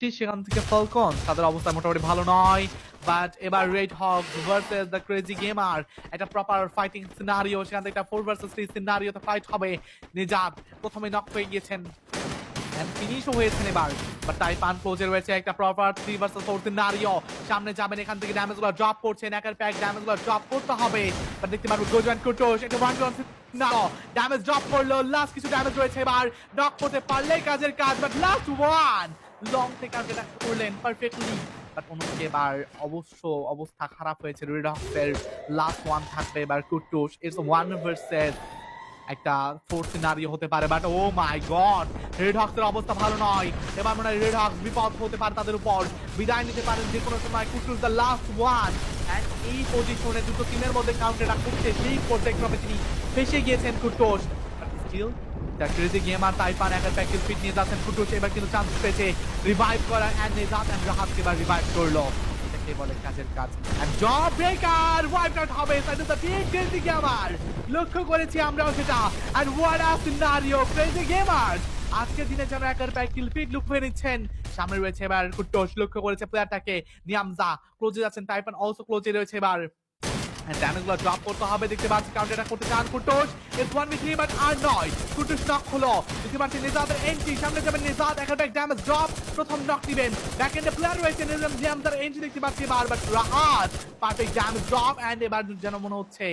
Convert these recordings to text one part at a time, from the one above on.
আসছি সেখান থেকে ফলকন তাদের অবস্থা মোটামুটি ভালো নয় বাট এবার Red Hawk versus the crazy Gamer একটা প্রপার ফাইটিং সিনারিও সেখান থেকে একটা 4 ভার্সেস 3 সিনারিওতে ফাইট হবে নিজাত প্রথমে নক হয়ে গিয়েছেন এন্ড ফিনিশও হয়েছেন এবার বাট তাই পান ক্লোজে রয়েছে একটা প্রপার 3 ভার্সেস 4 সিনারিও সামনে যাবেন এখান থেকে ড্যামেজগুলো ড্রপ করছেন একের প্যাক ড্যামেজগুলো ড্রপ করতে হবে বাট দেখতে পারবো গোজান কুটোশ এটা 1 না ড্যামেজ ড্রপ করলো লাস্ট কিছু ড্যামেজ রয়েছে এবার নক করতে পারলেই কাজের কাজ বাট লাস্ট ওয়ান লং থেকে আর যেটা করলেন পারফেক্টলি বাট অন্যদিকে এবার অবস্থা খারাপ হয়েছে রেড হক্সের লাস্ট ওয়ান থাকবে এবার কুটুস ইটস 1 ভার্সেস একটা 4 সিনারিও হতে পারে but oh my god red হক্সের অবস্থা ভালো নয় এবার মনে হয় রেড হক্স বিপদ হতে পারে তাদের উপর বিদায় নিতে পারেন যে কোনো সময় Kutus the last one and এই পজিশনে দুটো টিমের মধ্যে কাউন্টারটা করতে সেই পর্যায়ক্রমে তিনি ফেসে গিয়েছেন কুটুস but still the crazy gamer তাইপান একার প্যাকেজ ফিট নিয়ে যাচ্ছেন কুটুস এবার কিন্তু চান্স পেয়েছে রিভাইভ করার এন্ড নিজাত এন্ড রাহাতকে এবার রিভাইভ করলো এটাকে বলে কাজের কাজ and job breaker wipe out হবে side of the team crazy gamer লক্ষ্য করেছি আমরাও সেটা and what a scenario crazy gamer আজকের দিনে যেন একার প্যাক কিল ফিট লুকিয়ে নিচ্ছেন সামনে রয়েছে এবার কুটুস লক্ষ্য করেছে প্লেয়ারটাকে নিয়ামজা ক্লোজে যাচ্ছেন তাইপান অলসো ক্লোজে রয়েছে এবার ড্যামেজগুলো ড্রপ করতে হবে দেখতে পাচ্ছি কাউন্টারটা করতে চান কুটুস ইটস 1v3 বাট আর নয় কুটুস নক হলো দেখতে পাচ্ছি নিজাতের এন্ট্রি সামনে যাবেন নিজাত একার ব্যাক ড্যামেজ ড্রপ প্রথম নক দিবেন ব্যাক এন্ডে প্লেয়ার রয়েছে নিজামদার এন্ট্রি দেখতে পাচ্ছি বারবার Rahat perfect damage drop and এবার যেন মনে হচ্ছে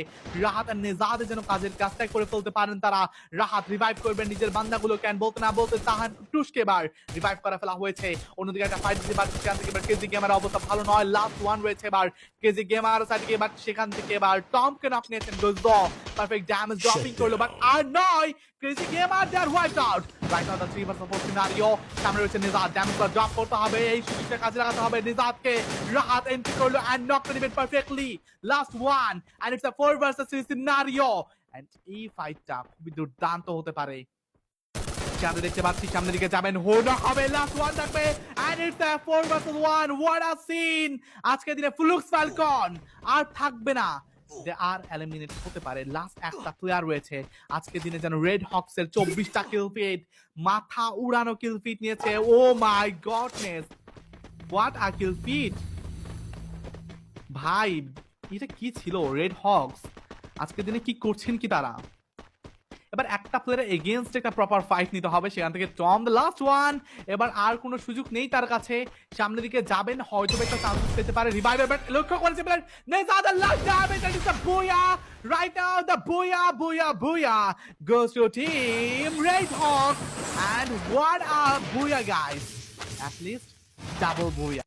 রাহাত আর নিজাতের যেন কাজের কাজটাই করে ফেলতে পারেন তারা রাহাত রিভাইভ করবেন নিজের বান্দাগুলো ক্যান বলতে না বলতে তাহান কুটুসকে এবার রিভাইভ করা ফেলা হয়েছে অন্যদিকে একটা ফাইট দিতে পারছে সেখান থেকে এবার কেজি গেমার অবস্থা ভালো নয় লাস্ট ওয়ান রয়েছে এবার কেজি গেমার সাইড থেকে এবার সেখান থেকে এবার টমকে নক নিয়েছেন গোজদো পারফেক্ট ড্যামেজ ড্রপিং করলো বাট আর নয় Crazy Gamer they are wiped out right now the 3 versus 4 scenario সামনে রয়েছে নিজাত ড্যামেজগুলো ড্রপ করতে হবে এই সুযোগটা কাজে লাগাতে হবে নিজাতকে রাহাত এন্ট্রি করলো এন্ড নক করে দিবেন perfectly last one and it's a 4 versus 3 scenario and এই ফাইটটা খুবই দুর্দান্ত হতে পারে সামনে দেখতে পাচ্ছি সামনের দিকে যাবেন হোনা হবে লাস্ট ওয়ান থাকবে and it's a 4 versus 1 what a scene আজকের দিনে ফ্লুক্স ফ্যালকন আর থাকবে না দে আর এলিমিনেট হতে পারে লাস্ট একটা প্লেয়ার রয়েছে আজকে দিনে যেন রেড হক্স এর 24টা কিল ফিট মাথা উড়ানো কিল ফিট নিয়েছে oh my goodness what a kill feat ভাই এটা কি ছিল রেড হক্স আজকে দিনে কি করছেন কি তারা এবার একটা প্লেয়ারের এগেইনস্ট একটা প্রপার ফাইট নিতে হবে সেখান থেকে টম দ্য লাস্ট ওয়ান এবার আর কোনো সুযোগ নেই তার কাছে সামনের দিকে যাবেন হয়তো একটা চান্স পেতে পারে রিভাইভার বাট লক্ষ্য করেছে প্লেয়ার নেজাদ the last damage and it's a booyah right now the booyah goes to team red hawk and what a buya guys at least double buya